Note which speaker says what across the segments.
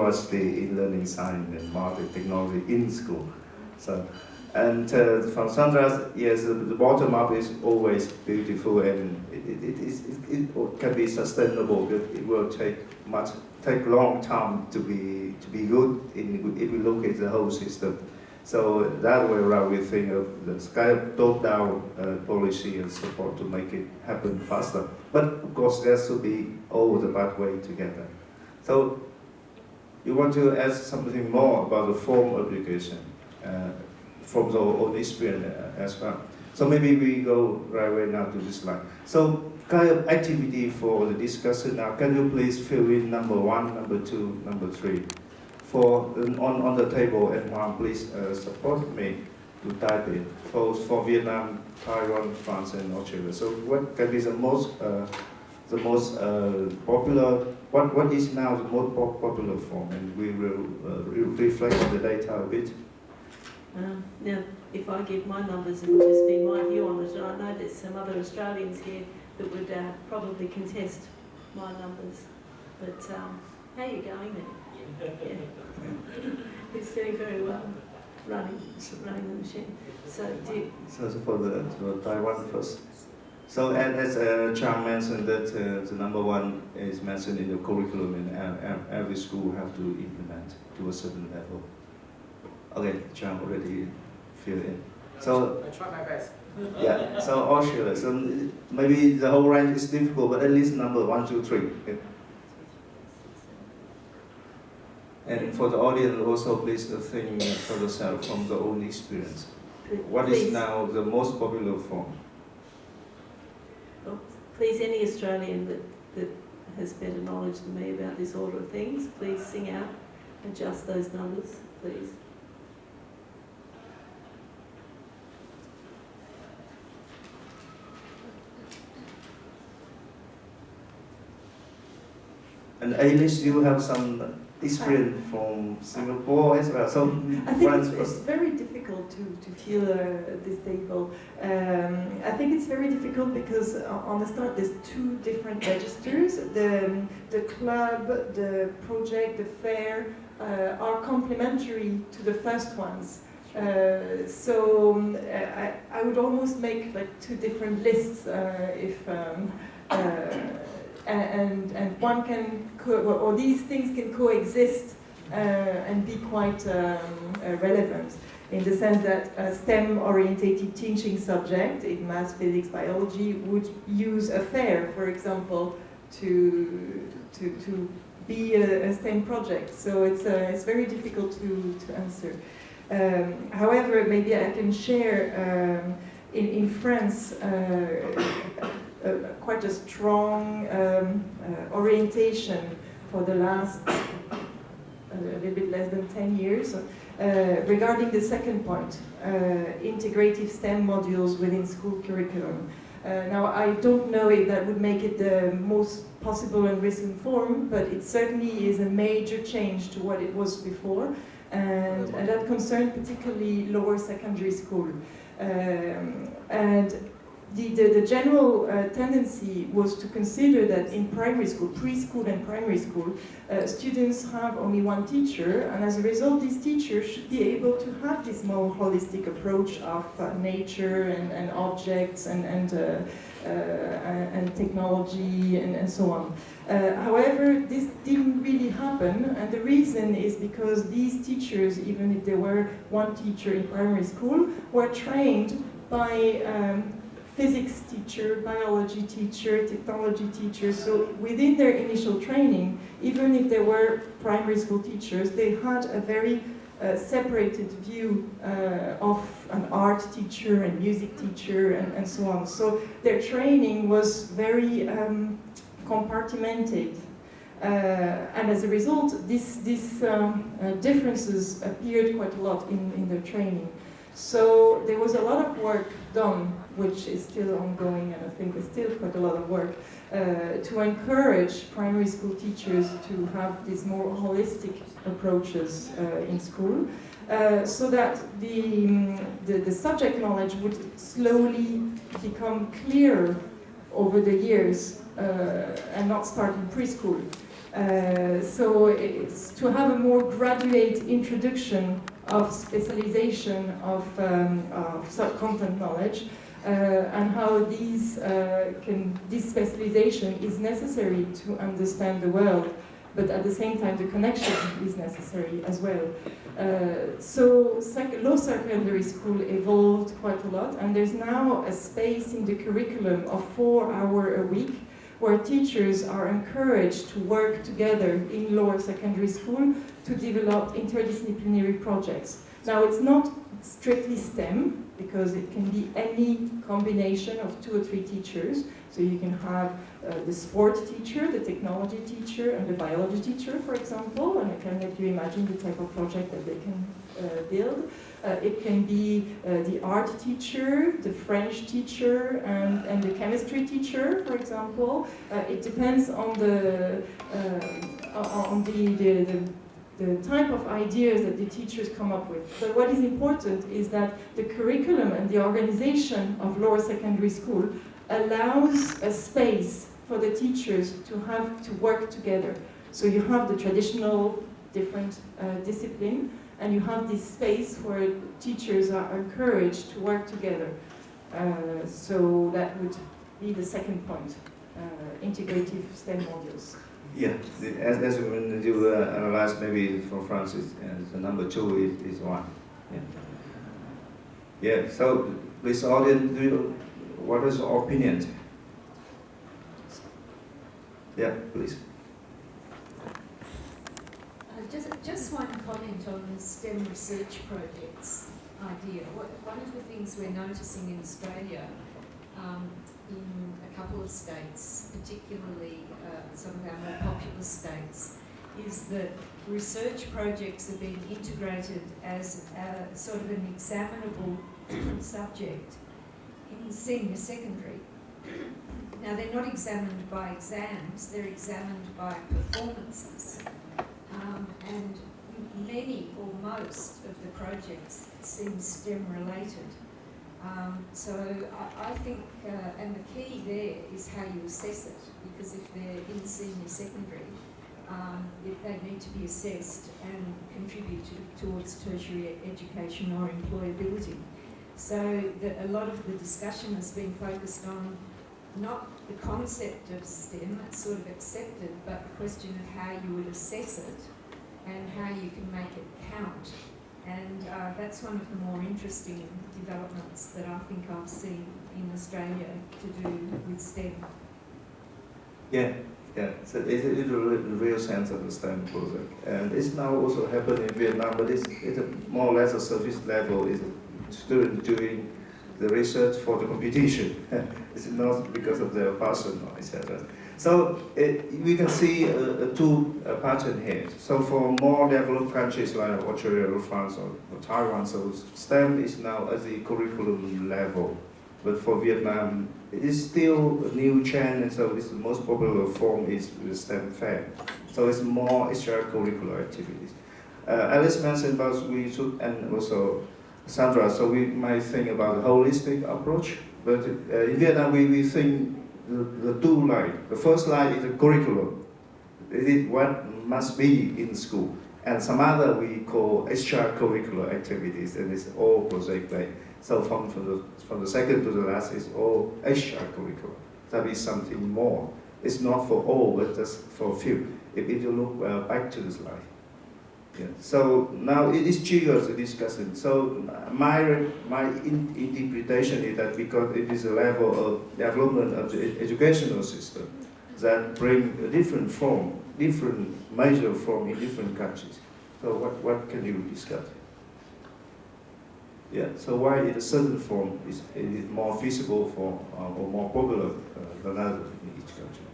Speaker 1: university in learning science and marketing technology in school. So, and from Sandra's, yes, the bottom up is always beautiful and it can be sustainable. But it will take long time to be good if we look at the whole system. So that way around, we think of the kind of top-down policy and support to make it happen faster. But of course, there should be all the pathway together. So you want to ask something more about the form of education from the own experience as well. So maybe we go right away now to this slide. So kind of activity for the discussion now. Can you please fill in number 1, number 2, number 3? For on the table, and one, please support me to type it for Vietnam, Taiwan, France, and Australia. So what can be the most popular? What is now the most popular form? And we will reflect on the data a bit.
Speaker 2: Now, if I give my numbers, it will just be my view on it. And I know there's some other Australians here that would probably contest my numbers. But how are you going then? Yeah. It's doing very well, running the machine. So
Speaker 1: for Taiwan first. So as Chang mentioned that the number 1 is mentioned in the curriculum and every school have to implement to a certain level. Okay, Chang already filled in. So
Speaker 3: I try my best.
Speaker 1: Yeah. So Australia. So maybe the whole range is difficult, but at least number 1, 2, 3. Okay. And for the audience also, please think for yourself from the own experience. What is now the most popular form?
Speaker 2: Well, please, any Australian that has better knowledge than me about this order of things, please sing out, adjust those numbers, please.
Speaker 1: And Alice, you have some experience from Singapore as well. So
Speaker 4: I think it's very difficult to feel this table. I think it's very difficult because on the start there's 2 different registers. The club, the project, the fair are complementary to the first ones. So I would almost make like 2 different lists if. And one can, or these things can coexist and be quite relevant in the sense that a STEM-orientated teaching subject in math, physics, biology would use a fair, for example, to be a STEM project. So it's very difficult to answer. However, maybe I can share in France. Quite a strong orientation for the last a little bit less than 10 years regarding the second point, integrative STEM modules within school curriculum. Now, I don't know if that would make it the most possible and recent form, but it certainly is a major change to what it was before, and that concerned particularly lower secondary school. And the general tendency was to consider that in primary school, preschool and primary school, students have only one teacher, and as a result, these teachers should be able to have this more holistic approach of nature and objects and technology and so on. However, this didn't really happen, and the reason is because these teachers, even if there were one teacher in primary school, were trained by physics teacher, biology teacher, technology teacher. So within their initial training, even if they were primary school teachers, they had a very separated view of an art teacher and music teacher and so on. So their training was very compartmented. And as a result, these differences appeared quite a lot in their training. So there was a lot of work done, which is still ongoing, and I think there's still quite a lot of work, to encourage primary school teachers to have these more holistic approaches in school, so that the subject knowledge would slowly become clearer over the years and not start in preschool. So it's to have a more graduate introduction of specialization of content knowledge, and how this specialization is necessary to understand the world, but at the same time the connection is necessary as well. So low secondary school evolved quite a lot, and there's now a space in the curriculum of 4 hours a week where teachers are encouraged to work together in lower secondary school to develop interdisciplinary projects. Now, it's not strictly STEM, because it can be any combination of 2 or 3 teachers. So you can have the sport teacher, the technology teacher, and the biology teacher, for example, and I can let you imagine the type of project that they can build. It can be the art teacher, the French teacher, and the chemistry teacher, for example. It depends on the type of ideas that the teachers come up with. But what is important is that the curriculum and the organization of lower secondary school allows a space for the teachers to have to work together. So you have the traditional different discipline, and you have this space where teachers are encouraged to work together. So that would be the second point, integrative STEM modules.
Speaker 1: Yeah, as when you analyze maybe for France, the number 2 is 1. Yeah. So this audience, what is your opinion? Yeah, please.
Speaker 3: Just one comment on the STEM research projects idea. One of the things we're noticing in Australia, in a couple of states, particularly some of our more popular states, is that research projects are being integrated as a sort of an examinable subject in senior secondary. Now, they're not examined by exams, they're examined by performances. And many or most of the projects seem STEM related. So I think, and the key there is how you assess it, because if they're in senior secondary, they need to be assessed and contribute towards tertiary education or employability. So a lot of the discussion has been focused on not the concept of STEM, it's sort of accepted, but the question of how you would assess it and how you can make it count. And that's one of the more interesting developments that I think I've seen in Australia to do with STEM.
Speaker 1: Yeah. So it's a real sense of the STEM project. And it's now also happening in Vietnam, but it's more or less a surface level. It's a student doing the research for the competition. It's not because of their passion, etc. So we can see two patterns here. So for more developed countries like Australia or France or Taiwan, so STEM is now at the curriculum level. But for Vietnam, it is still a new trend, and so it's the most popular form is the STEM fair. So it's more extracurricular activities. Alice mentioned about we should, and also Sandra, so we might think about a holistic approach. But in Vietnam, we think the two lines. The first line is the curriculum. It is what must be in school. And some other we call extracurricular activities, and it's all project-based. So from the second to the last is all extracurricular. That is something more. It's not for all, but just for a few. If you look back to the slide. Yeah. So now it is triggers the discussion. So my interpretation is that because it is a level of development of the educational system that bring a different form, different major form in different countries. So what can you discuss? Yeah. So why in a certain form is more feasible for or more popular than others in each country?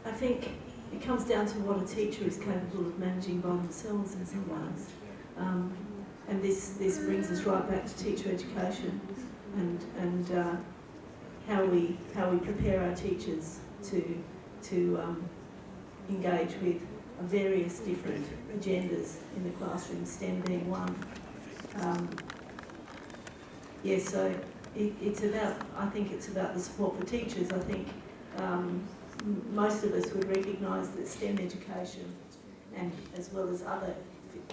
Speaker 2: I think it comes down to what a teacher is capable of managing by themselves in some ways. And this brings us right back to teacher education and how we prepare our teachers to engage with various different agendas in the classroom, STEM being one. So it's about, I think it's about the support for teachers. I think most of us would recognise that STEM education, and as well as other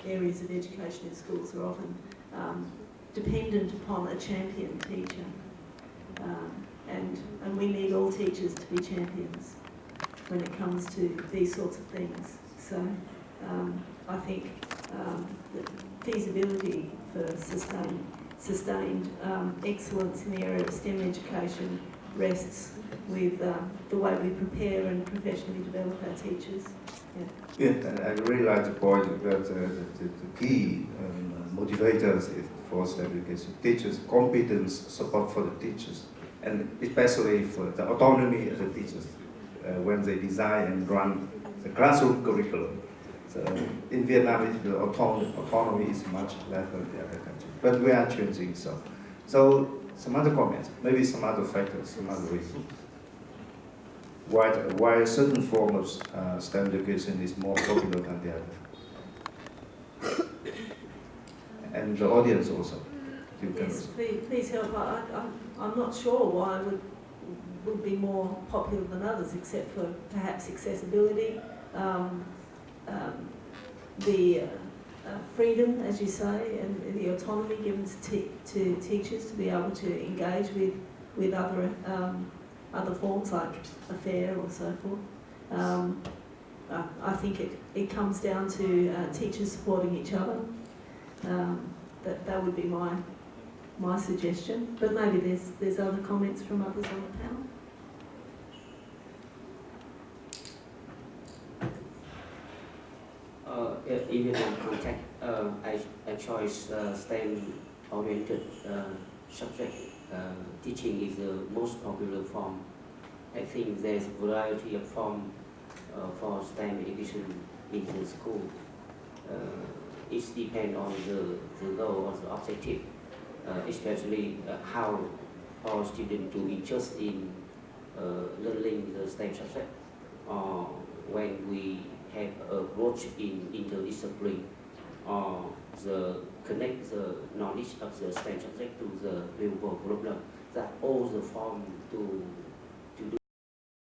Speaker 2: areas of education in schools, are often dependent upon a champion teacher. And we need all teachers to be champions when it comes to these sorts of things. So I think the feasibility for sustained excellence in the area of STEM education rests with the way we prepare and professionally develop our teachers.
Speaker 1: Yeah, and I really like the point that the key motivators for STEM education, teachers, competence, support for the teachers, and especially for the autonomy of the teachers when they design and run the classroom curriculum. So in Vietnam, the autonomy is much less than the other countries, but we are changing. So some other comments, maybe some other factors, some other reasons. Why a certain form of STEM education is more popular than the other? And the audience also.
Speaker 2: Yes, please help. I'm not sure why it would be more popular than others, except for perhaps accessibility, the freedom, as you say, and the autonomy given to teachers to be able to engage with other forms like a fair or so forth. I think it comes down to teachers supporting each other. That would be my suggestion. But maybe there's other comments from others on the panel.
Speaker 5: In Vietnam context, I chose STEM-oriented subject. Teaching is the most popular form. I think there's a variety of form for STEM education in the school. It depends on the goal or the objective, especially how our students do interest in learning the STEM subject, or when we have a approach in interdiscipline, or connect the knowledge of the STEM subject to the real world problem. That all the form to